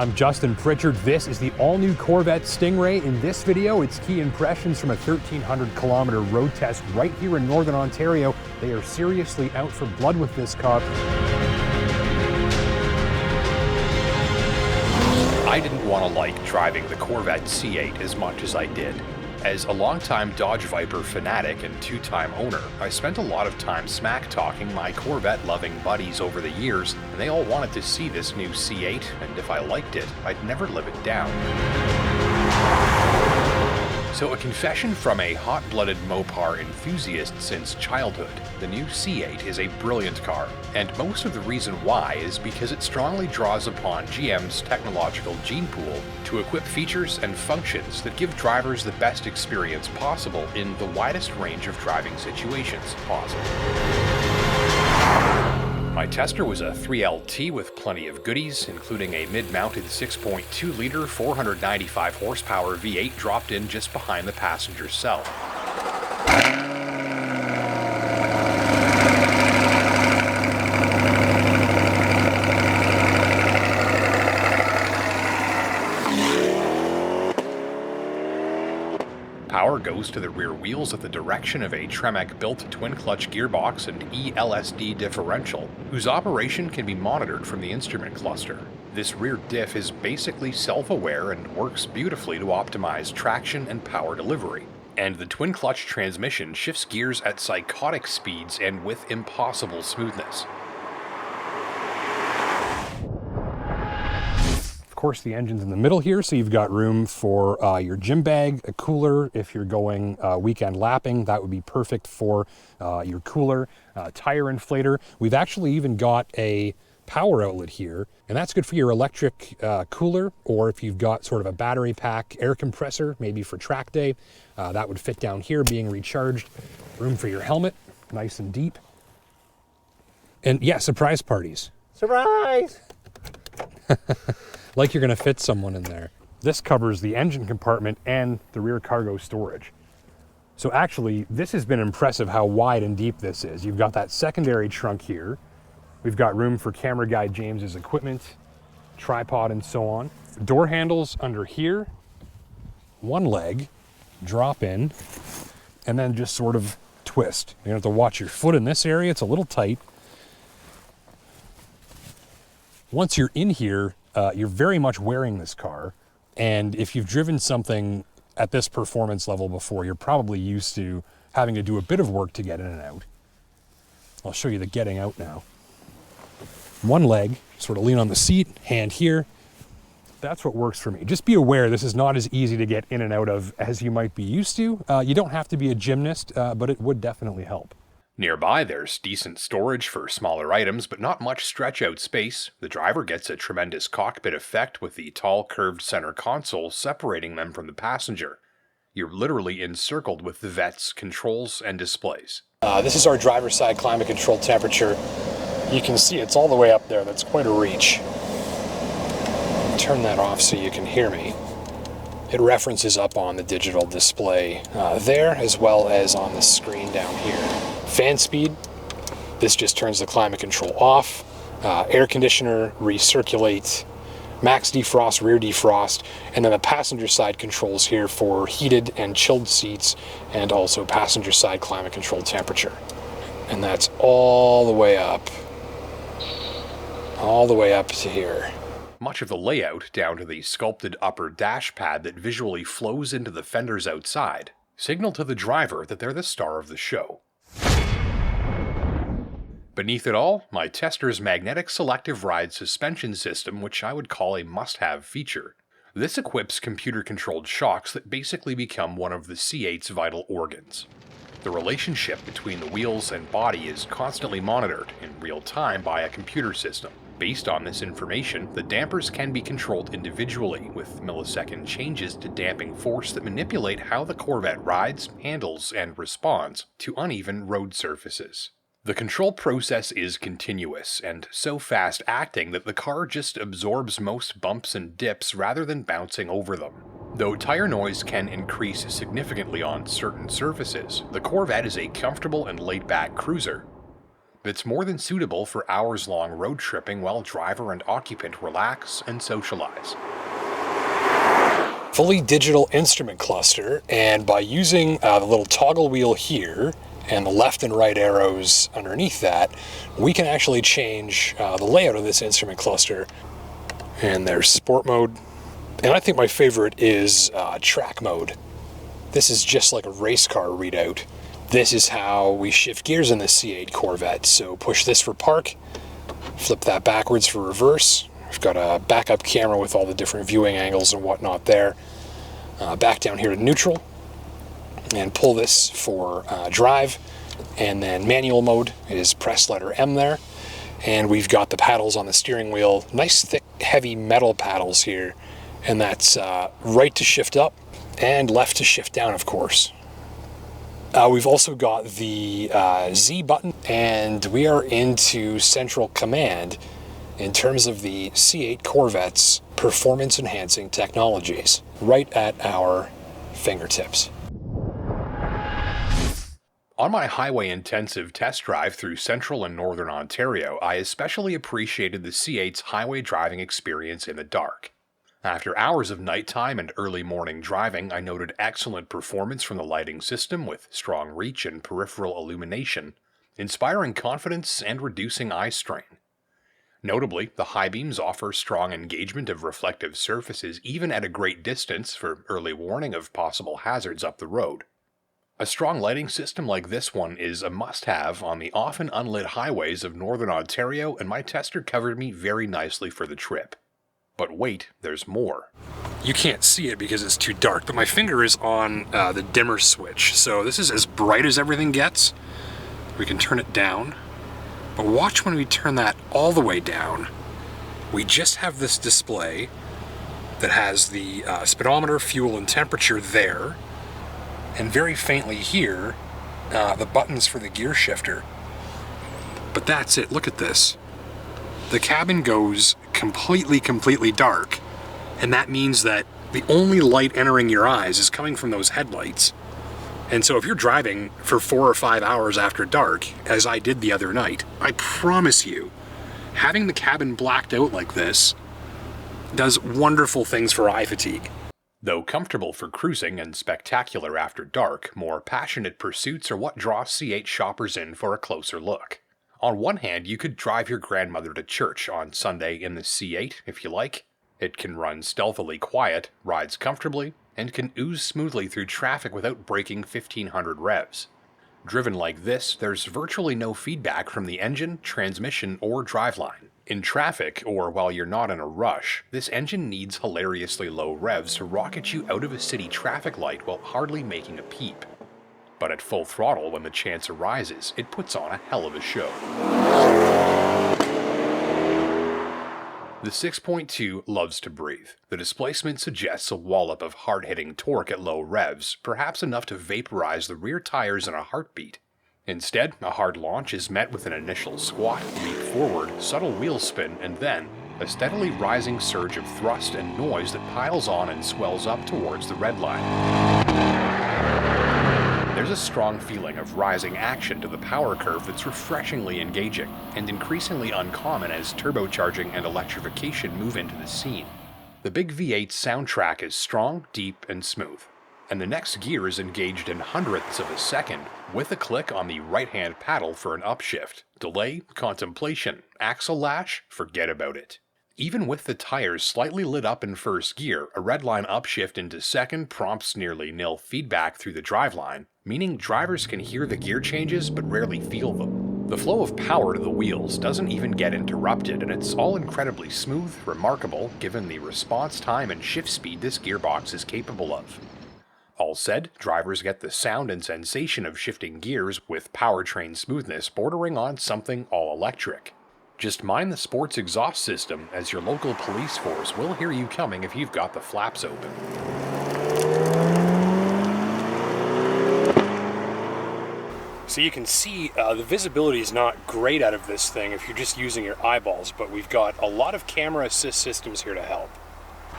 I'm Justin Pritchard. This is the all-new Corvette Stingray. In this video, it's key impressions from a 1,300-kilometer road test right here in Northern Ontario. They are seriously out for blood with this car. I didn't want to like driving the Corvette C8 as much as I did. As a longtime Dodge Viper fanatic and two-time owner, I spent a lot of time smack-talking my Corvette-loving buddies over the years, and they all wanted to see this new C8, and if I liked it, I'd never live it down. So a confession from a hot-blooded Mopar enthusiast since childhood. The new C8 is a brilliant car, and most of the reason why is because it strongly draws upon GM's technological gene pool to equip features and functions that give drivers the best experience possible in the widest range of driving situations possible. My tester was a 3LT with plenty of goodies, including a mid-mounted 6.2-liter 495 horsepower V8 dropped in just behind the passenger cell. Power goes to the rear wheels at the direction of a Tremec-built twin-clutch gearbox and ELSD differential, whose operation can be monitored from the instrument cluster. This rear diff is basically self-aware and works beautifully to optimize traction and power delivery. And the twin-clutch transmission shifts gears at psychotic speeds and with impossible smoothness. Of course, the engine's in the middle here, so you've got room for your gym bag, a cooler. If you're going weekend lapping, that would be perfect for your cooler, tire inflator. We've actually even got a power outlet here, and that's good for your electric cooler, or if you've got sort of a battery pack air compressor, maybe for track day, that would fit down here being recharged. Room for your helmet, nice and deep. And yeah, surprise parties. Surprise! Like you're gonna fit someone in there. This covers the engine compartment and the rear cargo storage. So actually, this has been impressive how wide and deep this is. You've got that secondary trunk here. We've got room for camera guy James's equipment, tripod, and so on. Door handles under here, one leg, drop in, and then just sort of twist. You're gonna have to watch your foot in this area. It's a little tight. Once you're in here, you're very much wearing this car, and if you've driven something at this performance level before, you're probably used to having to do a bit of work to get in and out. I'll show you the getting out now. One leg, sort of lean on the seat, hand here. That's what works for me. Just be aware this is not as easy to get in and out of as you might be used to. You don't have to be a gymnast, but it would definitely help. Nearby, there's decent storage for smaller items, but not much stretch-out space. The driver gets a tremendous cockpit effect with the tall, curved center console separating them from the passenger. You're literally encircled with the Vette's controls and displays. This is our driver's side climate control temperature. You can see it's all the way up there. That's quite a reach. Turn that off so you can hear me. It references up on the digital display there, as well as on the screen down here. Fan speed, this just turns the climate control off. Air conditioner, recirculate, max defrost, rear defrost, and then the passenger side controls here for heated and chilled seats, and also passenger side climate control temperature. And that's all the way up to here. Much of the layout, down to the sculpted upper dash pad that visually flows into the fenders outside, signal to the driver that they're the star of the show. Beneath it all, my tester's magnetic selective ride suspension system, which I would call a must-have feature. This equips computer-controlled shocks that basically become one of the C8's vital organs. The relationship between the wheels and body is constantly monitored in real time by a computer system. Based on this information, the dampers can be controlled individually, with millisecond changes to damping force that manipulate how the Corvette rides, handles, and responds to uneven road surfaces. The control process is continuous, and so fast-acting that the car just absorbs most bumps and dips rather than bouncing over them. Though tire noise can increase significantly on certain surfaces, the Corvette is a comfortable and laid-back cruiser. that's more than suitable for hours-long road tripping while driver and occupant relax and socialize. Fully digital instrument cluster, and by using the little toggle wheel here and the left and right arrows underneath that, we can actually change the layout of this instrument cluster. And there's sport mode, and I think my favorite is track mode. This is just like a race car readout. This is how we shift gears in the C8 Corvette. So push this for park, flip that backwards for reverse. We've got a backup camera with all the different viewing angles and whatnot there. Back down here to neutral, and pull this for drive. And then manual mode is press letter M there. And we've got the paddles on the steering wheel, nice thick heavy metal paddles here. And that's right to shift up and left to shift down, of course. We've also got the Z button, and we are into central command in terms of the C8 Corvette's performance-enhancing technologies, right at our fingertips. On my highway-intensive test drive through central and northern Ontario, I especially appreciated the C8's highway driving experience in the dark. After hours of nighttime and early morning driving, I noted excellent performance from the lighting system with strong reach and peripheral illumination, inspiring confidence and reducing eye strain. Notably, the high beams offer strong engagement of reflective surfaces even at a great distance for early warning of possible hazards up the road. A strong lighting system like this one is a must-have on the often unlit highways of northern Ontario, and my tester covered me very nicely for the trip. But wait, there's more. You can't see it because it's too dark, but my finger is on the dimmer switch. So this is as bright as everything gets. We can turn it down. But watch when we turn that all the way down. We just have this display that has the speedometer, fuel, and temperature there. And very faintly here, the buttons for the gear shifter. But that's it. Look at this. The cabin goes completely dark, and that means that the only light entering your eyes is coming from those headlights. And so if you're driving for 4 or 5 hours after dark, as I did the other night, I promise you, having the cabin blacked out like this does wonderful things for eye fatigue. Though comfortable for cruising and spectacular after dark, more passionate pursuits are what draw C8 shoppers in for a closer look. On one hand, you could drive your grandmother to church on Sunday in the C8 if you like. It can run stealthily quiet, rides comfortably, and can ooze smoothly through traffic without breaking 1500 revs. Driven like this, there's virtually no feedback from the engine, transmission, or driveline. In traffic, or while you're not in a rush, this engine needs hilariously low revs to rocket you out of a city traffic light while hardly making a peep. But at full throttle, when the chance arises, it puts on a hell of a show. The 6.2 loves to breathe. The displacement suggests a wallop of hard-hitting torque at low revs, perhaps enough to vaporize the rear tires in a heartbeat. Instead, a hard launch is met with an initial squat, leap forward, subtle wheel spin, and then a steadily rising surge of thrust and noise that piles on and swells up towards the red line. There's a strong feeling of rising action to the power curve that's refreshingly engaging, and increasingly uncommon as turbocharging and electrification move into the scene. The big V8 soundtrack is strong, deep, and smooth, and the next gear is engaged in hundredths of a second, with a click on the right-hand paddle for an upshift. Delay, contemplation, axle lash, forget about it. Even with the tires slightly lit up in first gear, a redline upshift into second prompts nearly nil feedback through the driveline, meaning drivers can hear the gear changes but rarely feel them. The flow of power to the wheels doesn't even get interrupted, and it's all incredibly smooth, remarkable, given the response time and shift speed this gearbox is capable of. All said, drivers get the sound and sensation of shifting gears with powertrain smoothness bordering on something all-electric. Just mind the sports exhaust system, as your local police force will hear you coming if you've got the flaps open. So you can see the visibility is not great out of this thing if you're just using your eyeballs, but we've got a lot of camera assist systems here to help.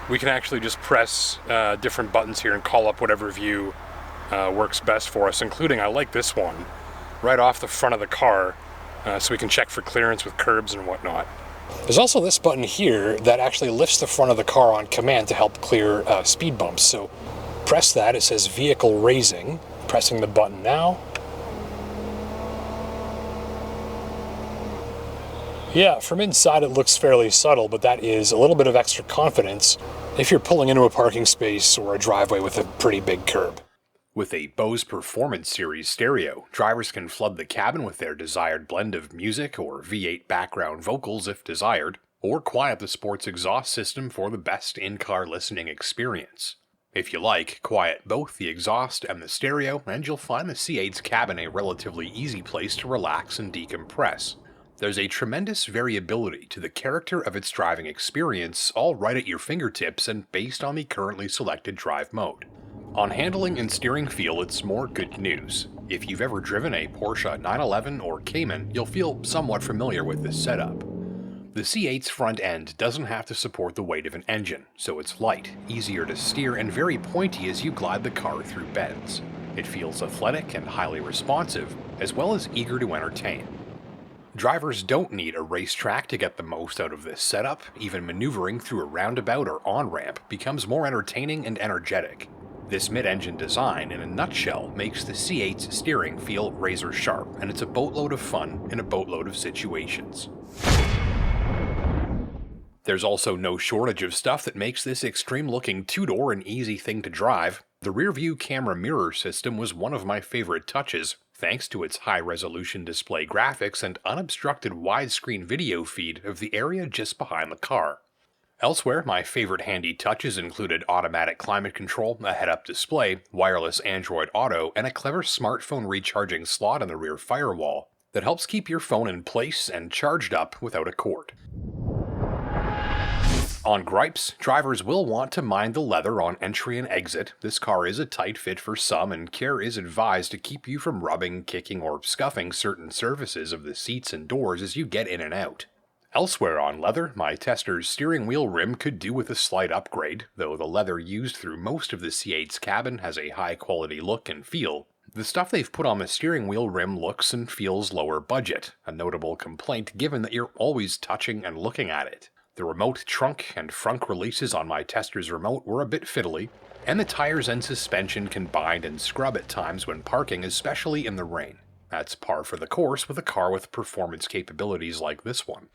We can actually just press different buttons here and call up whatever view works best for us, including, I like this one, right off the front of the car. so we can check for clearance with curbs and whatnot. There's also this button here that actually lifts the front of the car on command to help clear speed bumps. So press that, it says vehicle raising. Pressing the button now. Yeah, from inside it looks fairly subtle, but that is a little bit of extra confidence if you're pulling into a parking space or a driveway with a pretty big curb. With a Bose Performance Series stereo, drivers can flood the cabin with their desired blend of music or V8 background vocals if desired, or quiet the sports exhaust system for the best in-car listening experience. If you like, quiet both the exhaust and the stereo, and you'll find the C8's cabin a relatively easy place to relax and decompress. There's a tremendous variability to the character of its driving experience, all right at your fingertips and based on the currently selected drive mode. On handling and steering feel, it's more good news. If you've ever driven a Porsche 911 or Cayman, you'll feel somewhat familiar with this setup. The C8's front end doesn't have to support the weight of an engine, so it's light, easier to steer, and very pointy as you glide the car through bends. It feels athletic and highly responsive, as well as eager to entertain. Drivers don't need a racetrack to get the most out of this setup. Even maneuvering through a roundabout or on-ramp becomes more entertaining and energetic. This mid-engine design, in a nutshell, makes the C8's steering feel razor sharp, and it's a boatload of fun in a boatload of situations. There's also no shortage of stuff that makes this extreme-looking two-door an easy thing to drive. The rear-view camera mirror system was one of my favorite touches, thanks to its high-resolution display graphics and unobstructed widescreen video feed of the area just behind the car. Elsewhere, my favorite handy touches included automatic climate control, a head-up display, wireless Android Auto, and a clever smartphone recharging slot in the rear firewall that helps keep your phone in place and charged up without a cord. On gripes, drivers will want to mind the leather on entry and exit. This car is a tight fit for some, and care is advised to keep you from rubbing, kicking, or scuffing certain surfaces of the seats and doors as you get in and out. Elsewhere on leather, my tester's steering wheel rim could do with a slight upgrade, though the leather used through most of the C8's cabin has a high-quality look and feel. The stuff they've put on the steering wheel rim looks and feels lower budget, a notable complaint given that you're always touching and looking at it. The remote trunk and frunk releases on my tester's remote were a bit fiddly, and the tires and suspension can bind and scrub at times when parking, especially in the rain. That's par for the course with a car with performance capabilities like this one.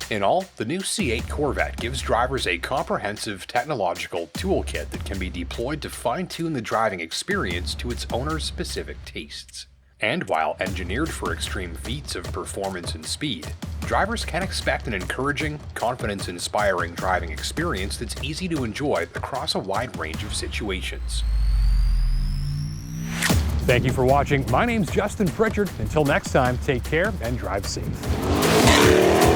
In all, the new C8 Corvette gives drivers a comprehensive technological toolkit that can be deployed to fine-tune the driving experience to its owner's specific tastes. And while engineered for extreme feats of performance and speed, drivers can expect an encouraging, confidence-inspiring driving experience that's easy to enjoy across a wide range of situations. Thank you for watching. My name's Justin Pritchard. Until next time, take care and drive safe.